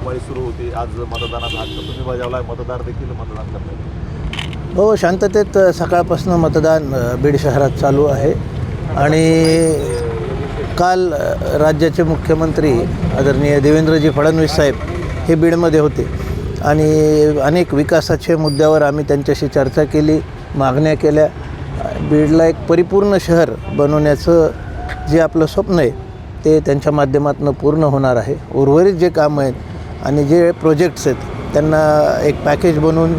रणधुमाळी सुरू होती. आज मतदानाचा हक्क तुम्ही बजावला, मतदार देखील मतदान करतात. हो, शांततेत सकाळपासून मतदान बीड शहरात चालू आहे. आणि काल राज्याचे मुख्यमंत्री आदरणीय देवेंद्रजी फडणवीस साहेब हे बीडमध्ये होते आणि अनेक विकासाच्या मुद्द्यावर आम्ही त्यांच्याशी चर्चा केली, मागण्या केल्या. बीडला एक परिपूर्ण शहर बनवण्याचं जे आपलं स्वप्न आहे ते त्यांच्या माध्यमातून पूर्ण होणार आहे. उर्वरित जे कामं आहेत आणि जे प्रोजेक्ट्स आहेत त्यांना एक पॅकेज बनवून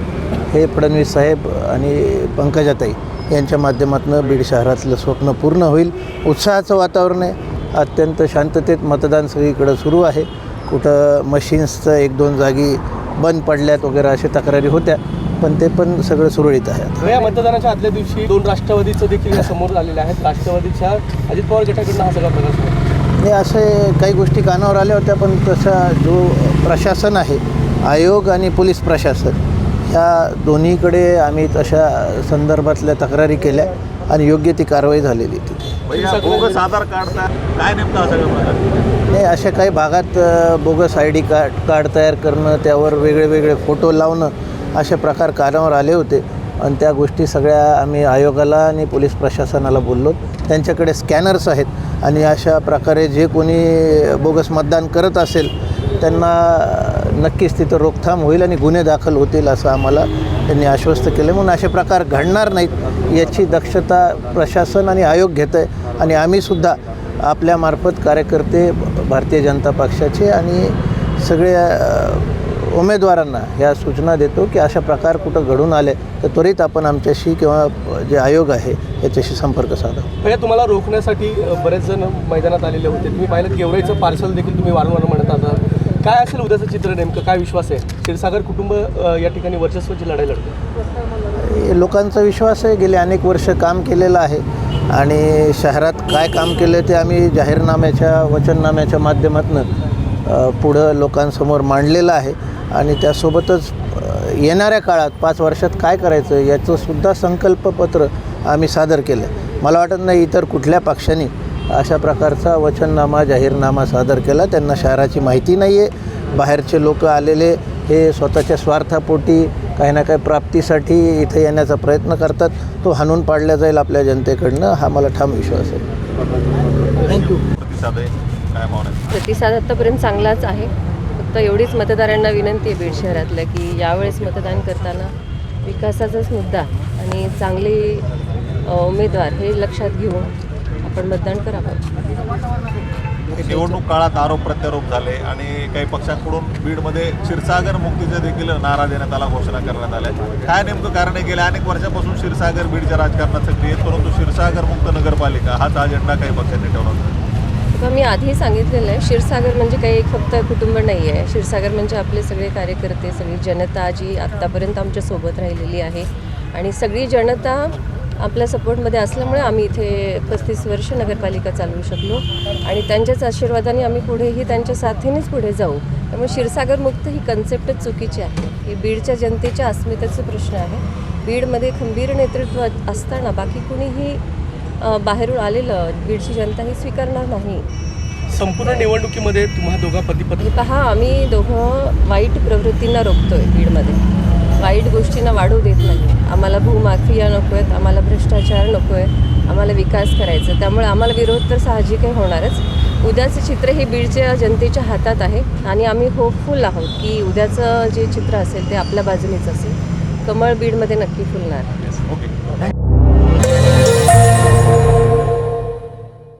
हे फडणवीस साहेब आणि पंकजाताई यांच्या माध्यमातून बीड शहरातलं स्वप्न पूर्ण होईल. उत्साहाचं वातावरण आहे. अत्यंत शांततेत मतदान सगळीकडं सुरू आहे. कुठं मशीन्सचं 1-2 जागी बंद पडल्यात वगैरे अशा तक्रारी होत्या, पण ते पण सगळं सुरळीत आहे. या मतदानाच्या आदल्या दिवशी 2 राष्ट्रवादीचं देखील समोर आलेले आहेत. राष्ट्रवादीच्या अजित पवार गटाकडून हा सगळा प्रकार सुरू हे असे काही गोष्टी कानावर आल्या होत्या, पण तसा जो प्रशासन आहे, आयोग आणि पोलीस प्रशासन ह्या दोन्हीकडे आम्ही तशा संदर्भातल्या तक्रारी केल्या आणि योग्य ती कारवाई झालेली तिथे. बोगस आधार काढतात काय नेमकं हा सगळं प्रकार? नाही, अशा काही भागात बोगस ID कार्ड तयार करणं, त्यावर वेगळे वेगळे फोटो लावणं असे प्रकार कानावर आले होते आणि त्या गोष्टी सगळ्या आम्ही आयोगाला आणि पोलीस प्रशासनाला बोललो. त्यांच्याकडे स्कॅनर्स आहेत आणि अशा प्रकारे जे कोणी बोगस मतदान करत असेल त्यांना नक्कीच तिथं रोकथाम होईल आणि गुन्हे दाखल होतील असं आम्हाला त्यांनी आश्वस्त केलं. म्हणून असे प्रकार घडणार नाहीत याची दक्षता प्रशासन आणि आयोग घेत आहे आणि आम्हीसुद्धा आपल्यामार्फत कार्यकर्ते भारतीय जनता पक्षाचे आणि सगळ्या उमेदवारांना ह्या सूचना देतो की अशा प्रकार कुठं घडून आले तर त्वरित आपण आमच्याशी किंवा जे आयोग आहे याच्याशी संपर्क साधा. म्हणजे तुम्हाला रोखण्यासाठी बरेच जण मैदानात आलेले होते. तुम्ही पाहिलं गेवराईचं पार्सल देखील तुम्ही वारंवार म्हणत आहात. काय असेल उद्याचं चित्र नेमकं? काय विश्वास आहे? क्षीरसागर कुटुंब या ठिकाणी वर्चस्वाची लढाई लढतं. लोकांचा विश्वास आहे. गेले अनेक वर्ष काम केलेलं आहे आणि शहरात काय काम केलं ते आम्ही जाहीरनाम्याच्या वचननाम्याच्या माध्यमातून पुढं लोकांसमोर मांडलेलं आहे आणि त्यासोबतच येणाऱ्या काळात 5 वर्षात काय करायचं याचंसुद्धा संकल्पपत्र आम्ही सादर केलं. मला वाटत नाही इतर कुठल्या पक्षांनी अशा प्रकारचा वचननामा जाहीरनामा सादर केला. त्यांना शहराची माहिती नाही आहे. बाहेरचे लोक आलेले हे स्वतःच्या स्वार्थापोटी काही ना काही प्राप्तीसाठी इथे येण्याचा प्रयत्न करतात. तो हाणून पाडला जाईल आपल्या जनतेकडनं, हा मला ठाम विश्वास आहे. थँक्यू. प्रतिसाद आहे काय भावना? प्रतिसाद आत्तापर्यंत चांगलाच आहे. फक्त एवढीच मतदारांना विनंती आहे बीड शहरातल्या की यावेळेस मतदान करताना विकासाचाच मुद्दा आणि चांगले उमेदवार हे लक्षात घेऊन आपण मतदान करावं. निवडणूक काळात आरोप प्रत्यारोप झाले आणि काही पक्षांकडून बीडमध्ये क्षीरसागर मुक्तीचा देखील नारा देण्यात आला, घोषणा करण्यात आल्या. काय नेमकं कारण आहे? गेल्या अनेक वर्षापासून क्षीरसागर बीडच्या राजकारणात सक्रिय आहेत, परंतु क्षीरसागर मुक्त नगरपालिका हाच अजेंडा काही पक्षांनी ठेवला होता. मी आधी सांगितलेलं आहे, क्षीरसागर म्हणजे काही फक्त कुटुंब नाही आहे. क्षीरसागर म्हणजे आपले सगळे कार्यकर्ते, सगळी जनता जी आत्तापर्यंत आमच्या सोबत राहिलेली आहे आणि सगळी जनता आपल्या सपोर्टमध्ये असल्यामुळे आम्ही इथे 35 वर्ष नगरपालिका चालवू शकलो आणि त्यांच्याच आशीर्वादाने आम्ही पुढेही त्यांच्या साथीनेच पुढे जाऊ. त्यामुळे क्षीरसागर मुक्त ही कन्सेप्टच चुकीची आहे. ही बीडच्या जनतेच्या अस्मितेचा प्रश्न आहे. बीडमध्ये खंबीर नेतृत्व असताना बाकी कुणीही बाहेरून आलेलं बीडची जनता ही स्वीकारणार नाही. संपूर्ण निवडणुकीमध्ये तुम्हा दोघा पती पहा, आम्ही दोघं वाईट प्रवृत्तींना रोखतोय. बीडमध्ये वाईट गोष्टींना वाढू देत नाही. आम्हाला भूमाफिया नको आहेत, आम्हाला भ्रष्टाचार नको आहे, आम्हाला विकास करायचा. त्यामुळे आम्हाला विरोध तर साहजिक आहे होणारच. उद्याचं चित्र हे बीडच्या जनतेच्या हातात आहे आणि आम्ही होपफुल आहोत की उद्याचं जे चित्र असेल ते आपल्या बाजूनेच असेल. कमळ बीडमध्ये नक्की फुलणार. ओके.